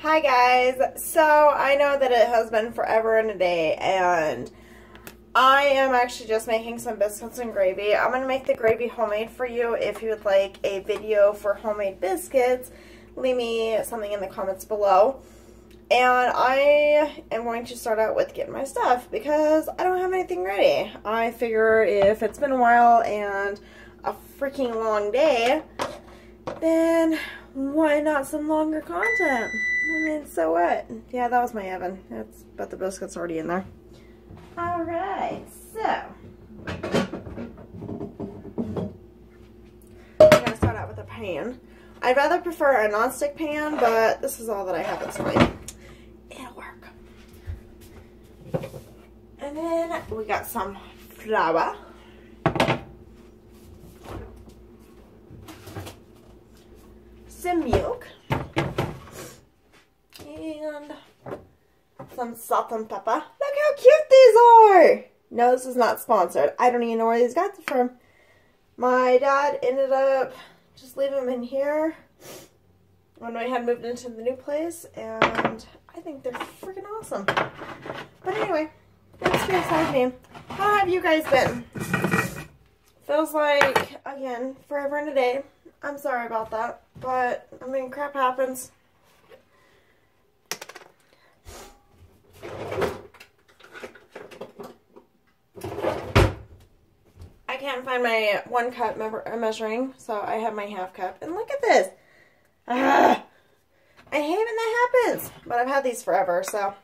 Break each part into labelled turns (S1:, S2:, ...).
S1: Hi guys, so I know that it has been forever and a day, and I am actually just making some biscuits and gravy. I'm going to make the gravy homemade for you. If you would like a video for homemade biscuits, leave me something in the comments below. And I am going to start out with getting my stuff because I don't have anything ready. I figure if it's been a while and a freaking long day, then why not some longer content? I mean, so what? Yeah, that was my oven. But the biscuit's already in there. Alright, so I'm going to start out with a pan. I'd rather prefer a non-stick pan, but this is all that I have. It's fine. It'll work. And then we got some flour. Some milk. And some salt and pepper. Look how cute these are! No, this is not sponsored. I don't even know where these got from. My dad ended up just leaving them in here when we had moved into the new place, and I think they're freaking awesome. But anyway, thanks for your me. How have you guys been? Feels like, again, forever and a day. I'm sorry about that, but, I mean, crap happens. I can't find my 1 cup measuring, so I have my half cup. And look at this. I hate when that happens, but I've had these forever, so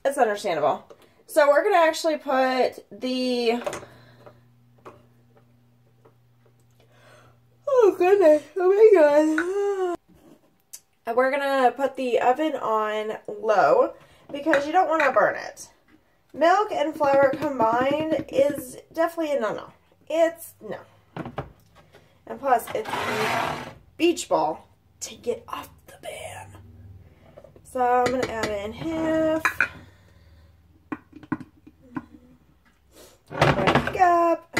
S1: it's understandable. So we're going to actually put the... Oh, goodness. Oh, my God. We're going to put the oven on low because you don't want to burn it. Milk and flour combined is definitely a no-no. It's no. And plus, it's a beach ball to get off the pan. So I'm going to add in half. Back up.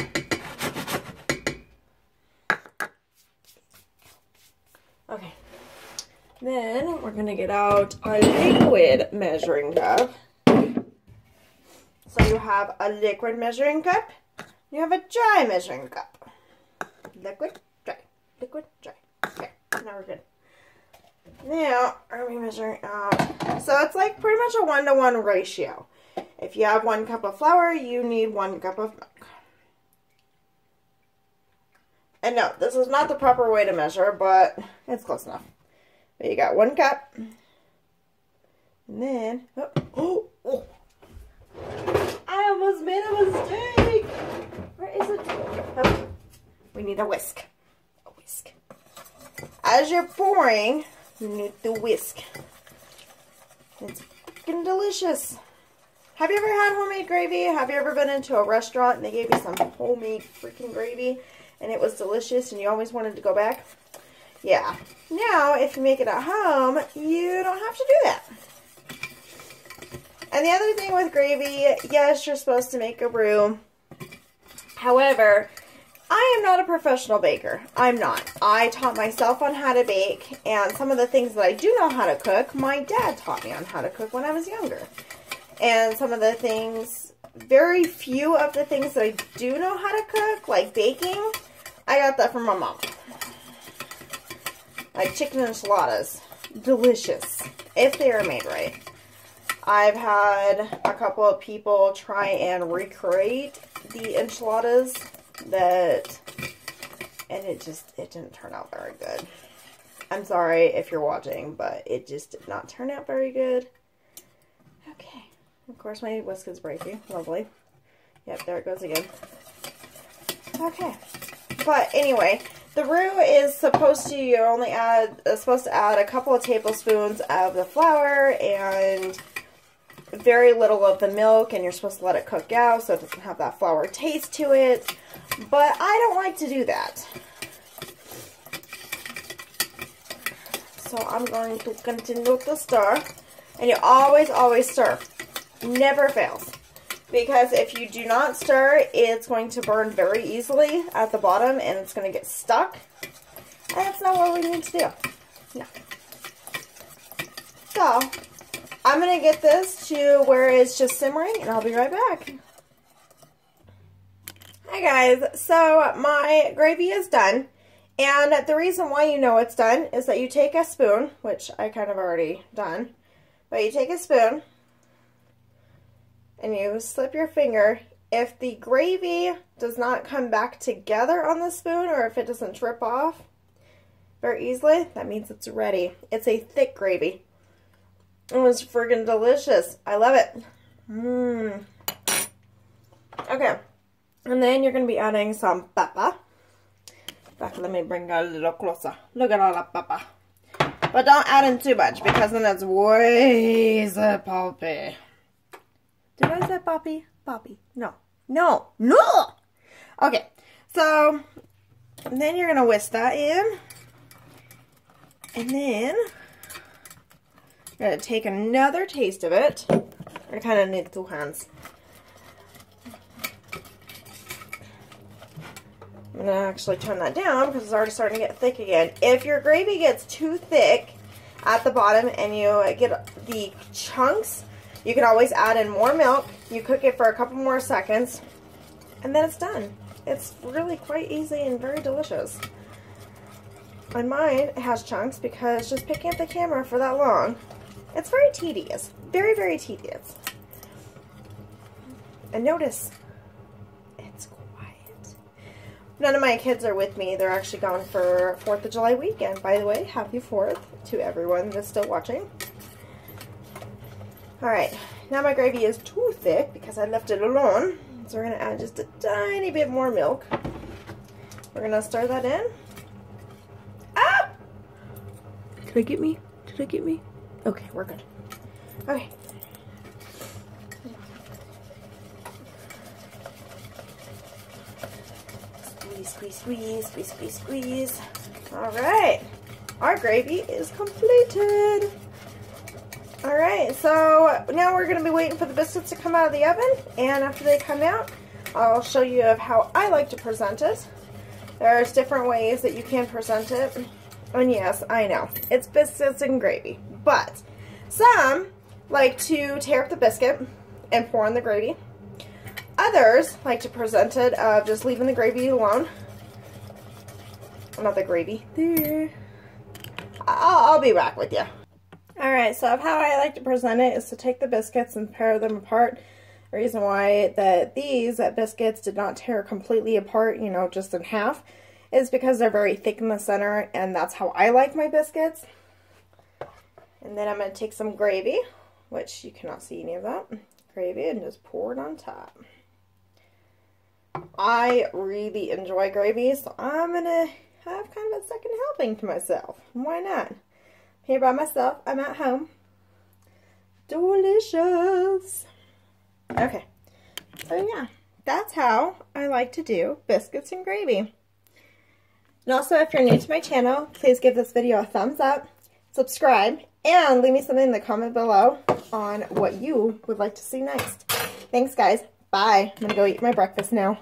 S1: Okay. Then we're going to get out a liquid measuring cup. So you have a liquid measuring cup. You have a dry measuring cup. Liquid, dry. Liquid, dry. Okay, now we're good. Now, are we measuring out? So it's like pretty much a 1-to-1 ratio. If you have 1 cup of flour, you need 1 cup of milk. And no, this is not the proper way to measure, but it's close enough. But you got 1 cup. And then, oh. I almost made a mistake. Where is it? Oh, we need a whisk. A whisk. As you're pouring, you need the whisk. It's freaking delicious. Have you ever had homemade gravy? Have you ever been into a restaurant and they gave you some homemade freaking gravy and it was delicious and you always wanted to go back? Yeah. Now, if you make it at home, you don't have to do that. And the other thing with gravy, yes, you're supposed to make a roux. However, I am not a professional baker. I'm not. I taught myself on how to bake, and some of the things that I do know how to cook, my dad taught me on how to cook when I was younger. And some of the things, very few of the things that I do know how to cook, like baking, I got that from my mom. Like chicken enchiladas. Delicious. If they are made right. I've had a couple of people try and recreate the enchiladas and it didn't turn out very good. I'm sorry if you're watching, but it just did not turn out very good. Okay. Of course, my whisk is breaking. Lovely. Yep, there it goes again. Okay. But anyway, the roux is supposed to, supposed to add a couple of tablespoons of the flour and very little of the milk, and you're supposed to let it cook out so it doesn't have that flour taste to it. But I don't like to do that. So I'm going to continue to stir. And you always, always stir. Never fails. Because if you do not stir, it's going to burn very easily at the bottom and it's going to get stuck. And that's not what we need to do. No. So, I'm going to get this to where it's just simmering, and I'll be right back. Hi guys, so my gravy is done, and the reason why you know it's done is that you take a spoon, which I kind of already done, but you take a spoon and you slip your finger. If the gravy does not come back together on the spoon, or if it doesn't drip off very easily, that means it's ready. It's a thick gravy. It was friggin' delicious. I love it. Mmm. Okay. And then you're going to be adding some pepper. Let me bring that a little closer. Look at all that pepper. But don't add in too much, because then it's way so poppy. Did I say poppy? Poppy. No. No. No! Okay. So, then you're going to whisk that in. And then, you're going to take another taste of it. I kind of need 2 hands. I'm going to actually turn that down because it's already starting to get thick again. If your gravy gets too thick at the bottom and you get the chunks, you can always add in more milk. You cook it for a couple more seconds, and then it's done. It's really quite easy and very delicious. On mine, it has chunks because just picking up the camera for that long, it's very tedious. Very, very tedious. And notice, it's quiet. None of my kids are with me. They're actually gone for 4th of July weekend. By the way, happy 4th to everyone that's still watching. Alright, now my gravy is too thick because I left it alone. So we're going to add just a tiny bit more milk. We're going to stir that in. Ah! Did I get me? Did I get me? Okay, we're good. Okay. Squeeze, squeeze, squeeze, squeeze, squeeze, squeeze. Alright. Our gravy is completed. Alright, so now we're going to be waiting for the biscuits to come out of the oven. And after they come out, I'll show you of how I like to present it. There's different ways that you can present it. And yes, I know, it's biscuits and gravy. But some like to tear up the biscuit and pour in the gravy. Others like to present it of just leaving the gravy alone. Not the gravy. There. I'll be back with you. Alright, so how I like to present it is to take the biscuits and tear them apart. The reason why these biscuits did not tear completely apart, you know, just in half, is because they're very thick in the center, and that's how I like my biscuits. And then I'm going to take some gravy, which you cannot see any of that, gravy, and just pour it on top. I really enjoy gravy, so I'm going to have kind of a second helping to myself. Why not? Here by myself, I'm at home. Delicious. Okay, so yeah, that's how I like to do biscuits and gravy. And also, if you're new to my channel, please give this video a thumbs up, subscribe, and leave me something in the comment below on what you would like to see next. Thanks, guys. Bye. I'm going to go eat my breakfast now.